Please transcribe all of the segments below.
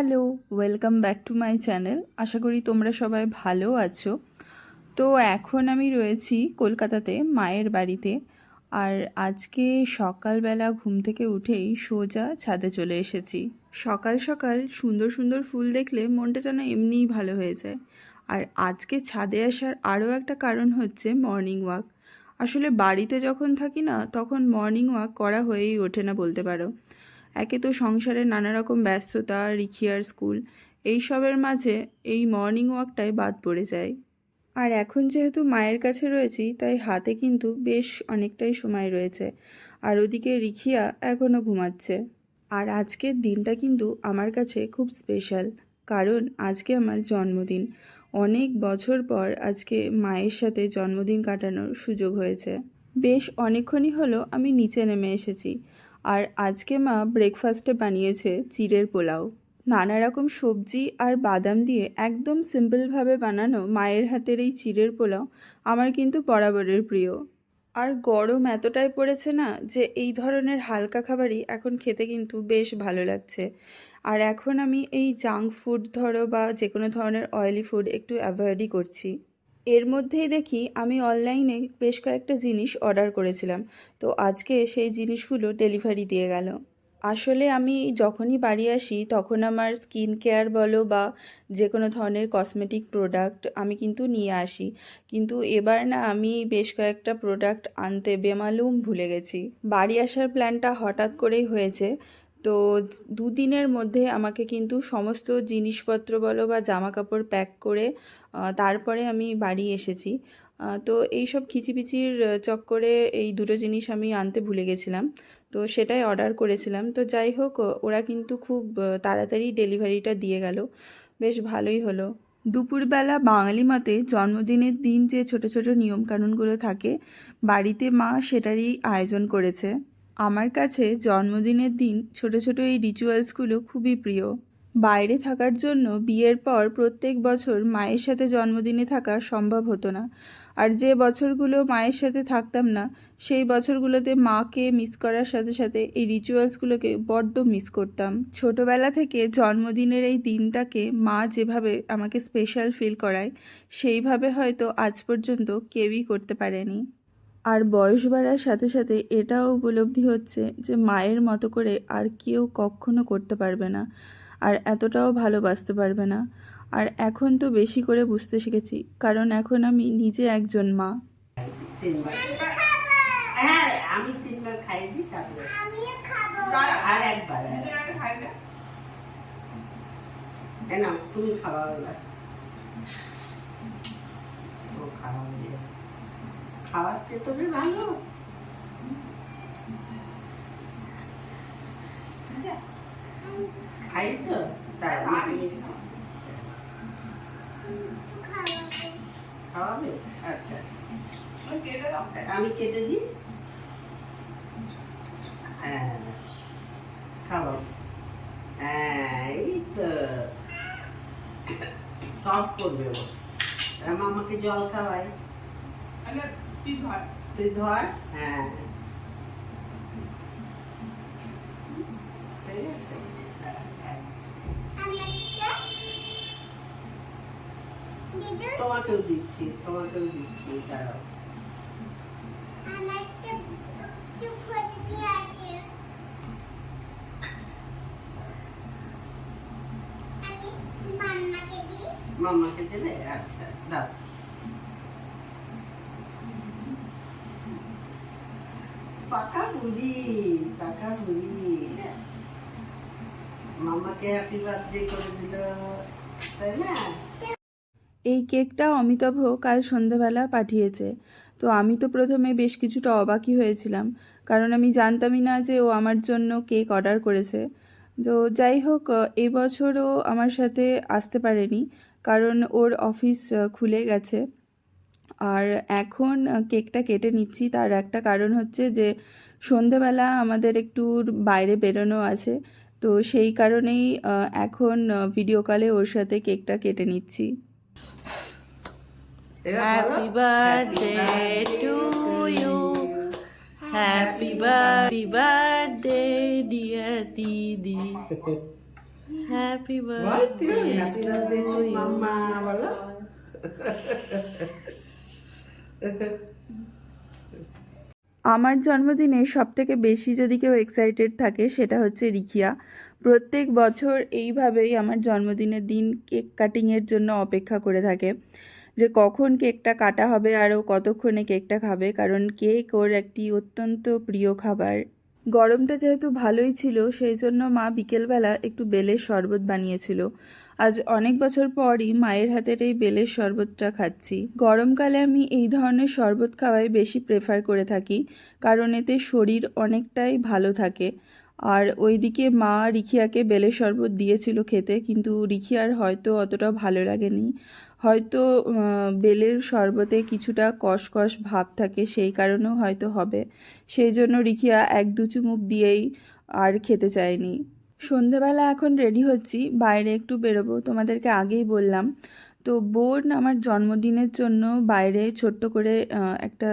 Hello, welcome back to my channel. আশা করি তোমরা সবাই ভালো আছো। তো এখন আমি রয়েছি কলকাতাতে মায়ের বাড়িতে। আর আজকে সকালবেলা ঘুম থেকে উঠেই সোজা ছাদে চলে এসেছি। সকাল সকাল সুন্দর সুন্দর ফুল দেখলে মনটা যেন এমনিই ভালো হয়ে যায়। আর আজকে ছাদে আসার আরও একটা কারণ হচ্ছে মর্নিং ওয়াক। আসলে বাড়িতে যখন থাকি না, তখন মর্নিং ওয়াক করা হয়েই ওঠে না বলতে পারো। একে তো সংসারে নানা রকম ব্যস্ততা, রিখিয়ার স্কুল, এইসবের মাঝে এই মর্নিং ওয়াকটাই বাদ পড়ে যায়। আর এখন যেহেতু মায়ের কাছে রয়েছি, তাই হাতে কিন্তু বেশ অনেকটাই সময় রয়েছে। আর ওদিকে রিখিয়া এখনও ঘুমাচ্ছে। আর আজকের দিনটা কিন্তু আমার কাছে খুব স্পেশাল, কারণ আজকে আমার জন্মদিন। অনেক বছর পর আজকে মায়ের সাথে জন্মদিন কাটানোর সুযোগ হয়েছে। বেশ অনেকক্ষণই হলো আমি নিচে নেমে এসেছি। আর আজকে মা ব্রেকফাস্টে বানিয়েছে চিড়ের পোলাও। নানা রকম সবজি আর বাদাম দিয়ে একদম সিম্পলভাবে বানানো মায়ের হাতের এই চিড়ের পোলাও আমার কিন্তু বরাবরের প্রিয়। আর গরম এতটাই পড়েছে না, যে এই ধরনের হালকা খাবারই এখন খেতে কিন্তু বেশ ভালো লাগছে। আর এখন আমি এই জাঙ্ক ফুড ধরো বা যে কোনো ধরনের অয়েলি ফুড একটু অ্যাভয়েডই করছি। এর মধ্যেই দেখি আমি অনলাইনে বেশ কয়েকটা জিনিস অর্ডার করেছিলাম, তো আজকে সেই জিনিসগুলো ডেলিভারি দিয়ে গেল। আসলে আমি যখনই বাড়ি আসি তখন আমার স্কিন কেয়ার বলো বা যে কোনো ধরনের কসমেটিক প্রোডাক্ট আমি কিন্তু নিয়ে আসি, কিন্তু এবার না আমি বেশ কয়েকটা প্রোডাক্ট আনতে বেমালুম ভুলে গেছি। বাড়ি আসার প্ল্যানটা হঠাৎ করেই হয়েছে। তো দুদিনের মধ্যে আমাকে কিন্তু সমস্ত জিনিসপত্র বলো বা জামা কাপড় প্যাক করে তারপরে আমি বাড়ি এসেছি। তো এইসব খিচিপিচির চক্করে এই দুটো জিনিস আমি আনতে ভুলে গেছিলাম। তো সেটাই অর্ডার করেছিলাম। তো যাই হোক, ওরা কিন্তু খুব তাড়াতাড়ি ডেলিভারিটা দিয়ে গেল, বেশ ভালোই হলো। দুপুরবেলা বাঙালি মতে জন্মদিনের দিন যে ছোট ছোট নিয়মকানুনগুলো থাকে, বাড়িতে মা সেটারই আয়োজন করেছে। আমার কাছে জন্মদিনের দিন ছোট ছোট এই রিচুয়ালসগুলো খুবই প্রিয়। বাইরে থাকার জন্য বিয়ের পর প্রত্যেক বছর মায়ের সাথে জন্মদিনে থাকা সম্ভব হতো না। আর যে বছরগুলো মায়ের সাথে থাকতাম না, সেই বছরগুলোতে মাকে মিস করার সাথে সাথে এই রিচুয়ালসগুলোকে বড্ড মিস করতাম। ছোটবেলা থেকে জন্মদিনের এই দিনটাকে মা যেভাবে আমাকে স্পেশাল ফিল করায়, সেইভাবে হয়তো আজ পর্যন্ত কেউই করতে পারেনি। আর বয়স বাড়ার সাথে সাথে এটাও উপলব্ধি হচ্ছে যে মায়ের মতো করে আর কেউ কখনো করতে পারবে না, আর এতটাও ভালোবাসতে পারবে না। আর এখন তো বেশি করে বুঝতে শিখেছি, কারণ এখন আমি নিজে একজন মা। তিনবার হ্যাঁ আমি তিনবার খাইনি, তারপরে আর একবার না তুমি খাওয়া খাওয়াচ্ছে তবে ভালো। খাইছো তাই খাওয়াবে? আচ্ছা আমি কেটে দিই। হ্যাঁ খাওয়াবো। হ্যাঁ এই তো সব করবে ও। আমাকে জল খাওয়াই। তুই ধর। হ্যাঁ ঠিক আছে। তোমাকেও দিচ্ছি দাঁড়াও। মাম্মাকে দেবে? আচ্ছা দাও। পাকা বুড়ি মাম্মাকে হ্যাপি বার্থডে করে দিল, তাই না? এই কেকটা অমিতাভ কাল সন্ধেবেলা পাঠিয়েছে। তো আমি তো প্রথমে বেশ কিছুটা অবাকই হয়েছিলাম, কারণ আমি জানতামই না যে ও আমার জন্য কেক অর্ডার করেছে। তো যাই হোক, এবছরও আমার সাথে আসতে পারেনি, কারণ ওর অফিস খুলে গেছে। আর এখন কেকটা কেটে নিচ্ছি, তার একটা কারণ হচ্ছে যে সন্ধেবেলা আমাদের একটু বাইরে বেরোনো আছে। তো সেই কারণেই এখন ভিডিও কলে ওর সাথে কেকটা কেটে নিচ্ছি। Happy birthday to you. Happy birthday, dear Didi. Happy বল birthday happy birthday to you. মাম্মা বলো। আমার জন্মদিনে সবথেকে বেশি যদি কেউ এক্সাইটেড থাকে সেটা হচ্ছে রিকিয়া। প্রত্যেক বছর এইভাবেই আমার জন্মদিনের দিন কেক কাটিংয়ের জন্য অপেক্ষা করে থাকে যে কখন কেকটা কাটা হবে আর ও কতক্ষণে কেকটা খাবে, কারণ কেক ওর একটি অত্যন্ত প্রিয় খাবার। গরমটা যেহেতু ভালোই ছিল সেই জন্য মা বিকেলবেলা একটু বেলের শরবত বানিয়েছিল। আজ অনেক বছর পরই মায়ের হাতের এই বেলের শরবতটা খাচ্ছি। গরমকালে আমি এই ধরনের শরবত খাওয়াই বেশি প্রেফার করে থাকি, কারণ এতে শরীর অনেকটাই ভালো থাকে। আর ওইদিকে মা রিখিয়াকে বেলের শরবত দিয়েছিল খেতে, কিন্তু রিখিয়ার হয়তো অতটা ভালো লাগেনি। হয়তো বেলের শরবতে কিছুটা কষকষ ভাব থাকে, সেই কারণেও হয়তো হবে। সেই জন্য রিখিয়া এক দু চুমুক দিয়েই আর খেতে চায়নি। সন্ধেবেলা এখন রেডি হচ্ছি, বাইরে একটু বেরোবো, তোমাদেরকে আগেই বললাম। তো বোন আমার জন্মদিনের জন্য বাইরে ছোট্ট করে একটা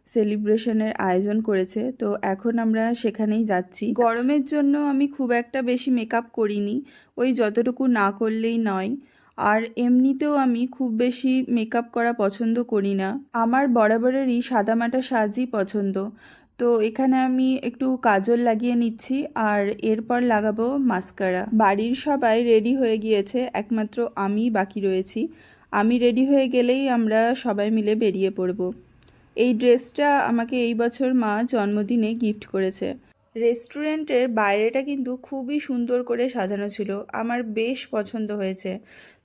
সেলিব্রেশনের আয়োজন করেছে, তো এখন আমরা সেখানেই যাচ্ছি। গরমের জন্য আমি খুব একটা বেশি মেকআপ করিনি, ওই যতটুকু না করলেই নয়। আর এমনিতেও আমি খুব বেশি মেকআপ করা পছন্দ করি না, আমার বরাবরেরই সাদামাটা সাজই পছন্দ। তো এখানে আমি একটু কাজল লাগিয়ে নিচ্ছি আর এরপর লাগাবো মাস্কারা। বাড়ির সবাই রেডি হয়ে গিয়েছে, একমাত্র আমি বাকি রয়েছি। আমি রেডি হয়ে গেলেই আমরা সবাই মিলে বেরিয়ে পড়ব। এই ড্রেসটা আমাকে এই বছর মা জন্মদিনে গিফট করেছে। রেস্টুরেন্টের বাইরেটা কিন্তু খুবই সুন্দর করে সাজানো ছিল, আমার বেশ পছন্দ হয়েছে।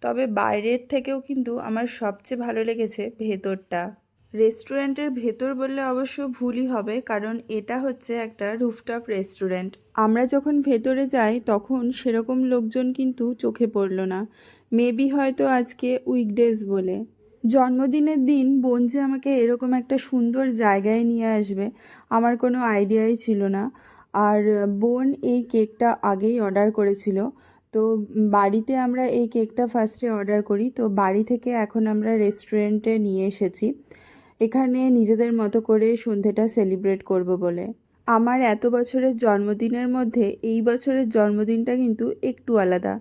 তবে বাইরের থেকেও কিন্তু আমার সবচেয়ে ভালো লেগেছে ভেতরটা। রেস্টুরেন্টের ভেতর বললে অবশ্য ভুলই হবে, কারণ এটা হচ্ছে একটা রুফটপ রেস্টুরেন্ট। আমরা যখন ভেতরে যাই তখন সেরকম লোকজন কিন্তু চোখে পড়লো না, মেবি হয়তো আজকে উইকডেজ বলে। জন্মদিনের দিন বোন যে আমাকে এরকম একটা সুন্দর জায়গায় নিয়ে আসবে আমার কোনো আইডিয়াই ছিল না। আর বোন এই কেকটা আগেই অর্ডার করেছিল, তো বাড়িতে আমরা এই কেকটা ফার্স্টে অর্ডার করি, তো বাড়ি থেকে এখন আমরা রেস্টুরেন্টে নিয়ে এসেছি এখানে নিজেদের মতো করে সন্ধেটা সেলিব্রেট করব বলে। আমার এত বছরের জন্মদিনের মধ্যে এই বছরের জন্মদিনটা কিন্তু একটু আলাদা।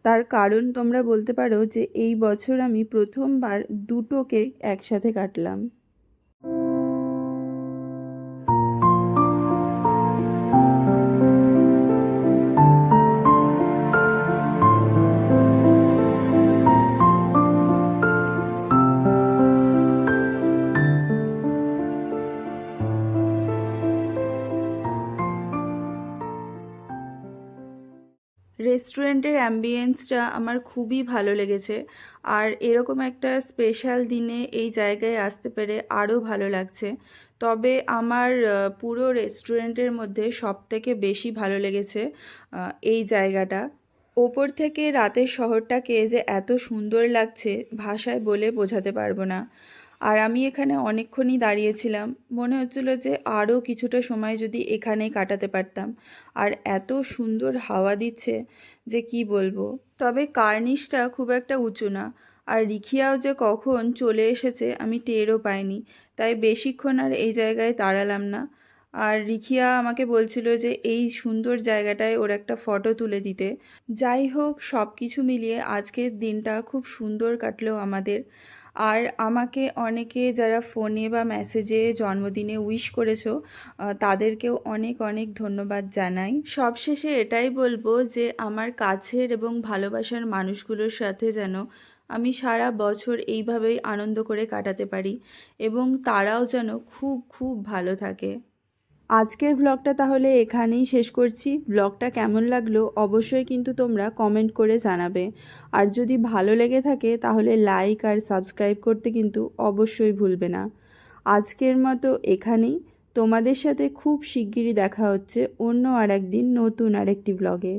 তার কারণ তোমরা বলতে পারো যে এই বছর আমি প্রথমবার দুটো কেক একসাথে কাটলাম। রেস্টুরেন্টের অ্যাম্বিয়েন্সটা আমার খুবই ভালো লেগেছে, আর এরকম একটা স্পেশাল দিনে এই জায়গায় আসতে পেরে আরও ভালো লাগছে। তবে আমার পুরো রেস্টুরেন্টের মধ্যে সবথেকে বেশি ভালো লেগেছে এই জায়গাটা। ওপর থেকে রাতের শহরটাকে যে এত সুন্দর লাগছে ভাষায় বলে বোঝাতে পারবো না। আর আমি এখানে অনেকক্ষণই দাঁড়িয়েছিলাম, মনে হচ্ছিল যে আরও কিছুটা সময় যদি এখানেই কাটাতে পারতাম। আর এত সুন্দর হাওয়া দিচ্ছে যে কি বলবো। তবে কার্নিশটা খুব একটা উঁচু না, আর রিখিয়াও যে কখন চলে এসেছে আমি টেরও পাইনি, তাই বেশিক্ষণ আর এই জায়গায় দাঁড়ালাম না। আর রিখিয়া আমাকে বলছিল যে এই সুন্দর জায়গাটায় ওর একটা ফটো তুলে দিতে। যাই হোক, সব কিছু মিলিয়ে আজকের দিনটা খুব সুন্দর কাটলো আমাদের। আর আমাকে অনেকে যারা ফোনে বা মেসেজে জন্মদিনে উইশ করেছো তাদেরকেও অনেক অনেক ধন্যবাদ জানাই। সবশেষে এটাই বলবো যে আমার কাছের এবং ভালোবাসার মানুষগুলোর সাথে যেন আমি সারা বছর এইভাবেই আনন্দ করে কাটাতে পারি এবং তারাও যেন খুব খুব ভালো থাকে। আজকের ব্লগটা তাহলে এখানেই শেষ করছি। ব্লগটা কেমন লাগলো অবশ্যই কিন্তু তোমরা কমেন্ট করে জানাবে, আর যদি ভালো লেগে থাকে তাহলে লাইক আর সাবস্ক্রাইব করতে কিন্তু অবশ্যই ভুলবে না। আজকের মতো এখানেই, তোমাদের সাথে খুব শিগগিরই দেখা হচ্ছে অন্য আর একদিন নতুন আরেকটি ব্লগে।